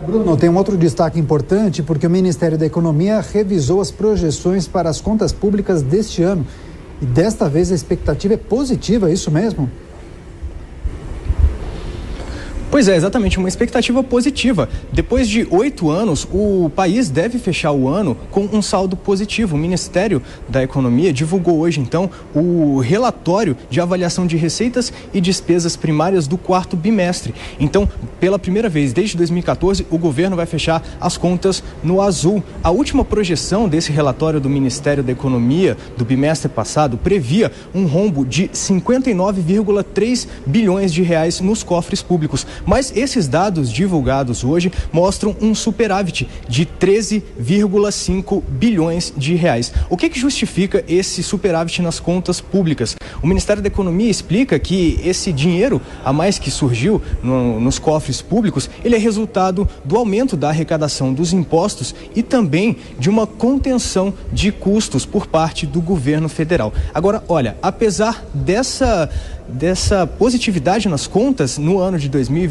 Bruno, tem um outro destaque importante porque o Ministério da Economia revisou as projeções para as contas públicas deste ano e desta vez a expectativa é positiva, é isso mesmo? Pois é, exatamente, uma expectativa positiva. Depois de 8 anos, o país deve fechar o ano com um saldo positivo. O Ministério da Economia divulgou hoje, então, o relatório de avaliação de receitas e despesas primárias do quarto bimestre. Então, pela primeira vez desde 2014, o governo vai fechar as contas no azul. A última projeção desse relatório do Ministério da Economia do bimestre passado previa um rombo de 59,3 bilhões de reais nos cofres públicos. Mas esses dados divulgados hoje mostram um superávit de 13,5 bilhões de reais. O que justifica esse superávit nas contas públicas? O Ministério da Economia explica que esse dinheiro a mais que surgiu nos cofres públicos, ele é resultado do aumento da arrecadação dos impostos e também de uma contenção de custos por parte do governo federal. Agora, olha, apesar dessa positividade nas contas no ano de 2022,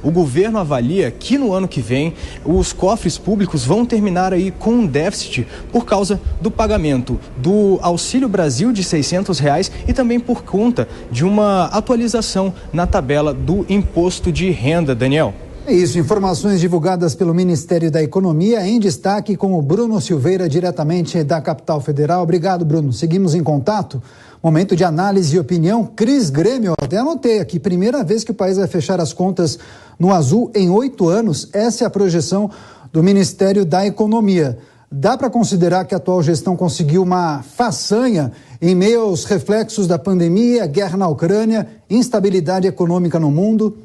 o governo avalia que no ano que vem os cofres públicos vão terminar aí com um déficit por causa do pagamento do Auxílio Brasil de R$600 e também por conta de uma atualização na tabela do imposto de renda, Daniel. É isso, informações divulgadas pelo Ministério da Economia em destaque com o Bruno Silveira, diretamente da capital federal. Obrigado, Bruno. Seguimos em contato. Momento de análise e opinião. Cris Grêmio, até anotei aqui, primeira vez que o país vai fechar as contas no azul em 8 anos. Essa é a projeção do Ministério da Economia. Dá para considerar que a atual gestão conseguiu uma façanha em meio aos reflexos da pandemia, guerra na Ucrânia, instabilidade econômica no mundo?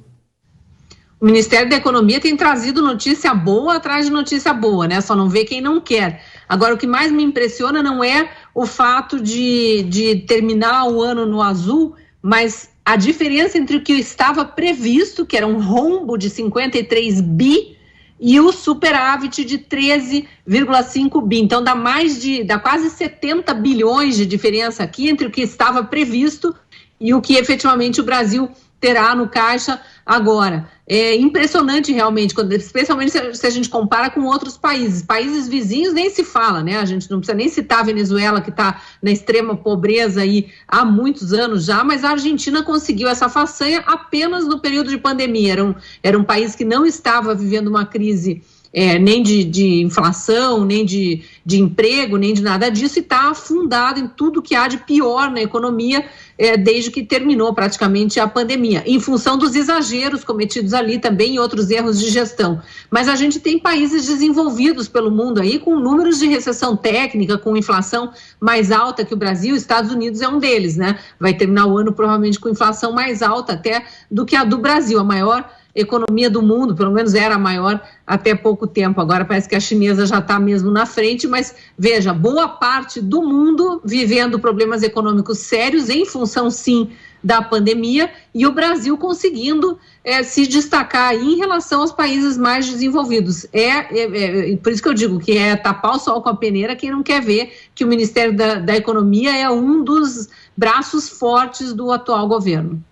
O Ministério da Economia tem trazido notícia boa atrás de notícia boa, né? Só não vê quem não quer. Agora, o que mais me impressiona não é o fato de terminar o ano no azul, mas a diferença entre o que estava previsto, que era um rombo de 53 bi, e o superávit de 13,5 bi. Então, dá quase 70 bilhões de diferença aqui entre o que estava previsto e o que efetivamente o Brasil terá no caixa agora. É impressionante realmente, especialmente se a gente compara com outros países. Países vizinhos nem se fala, né? A gente não precisa nem citar a Venezuela, que está na extrema pobreza aí há muitos anos já, mas a Argentina conseguiu essa façanha apenas no período de pandemia. Era um país que não estava vivendo uma crise nem de inflação, nem de emprego, nem de nada disso, e está afundado em tudo que há de pior na economia desde que terminou praticamente a pandemia, em função dos exageros cometidos ali também e outros erros de gestão. Mas a gente tem países desenvolvidos pelo mundo aí com números de recessão técnica, com inflação mais alta que o Brasil. Estados Unidos é um deles, né? Vai terminar o ano provavelmente com inflação mais alta até do que a do Brasil, a maior economia do mundo, pelo menos era a maior até pouco tempo. Agora parece que a chinesa já está mesmo na frente, mas veja, boa parte do mundo vivendo problemas econômicos sérios em função, sim, da pandemia, e o Brasil conseguindo se destacar aí em relação aos países mais desenvolvidos. Por isso que eu digo que é tapar o sol com a peneira quem não quer ver que o Ministério da Economia é um dos braços fortes do atual governo.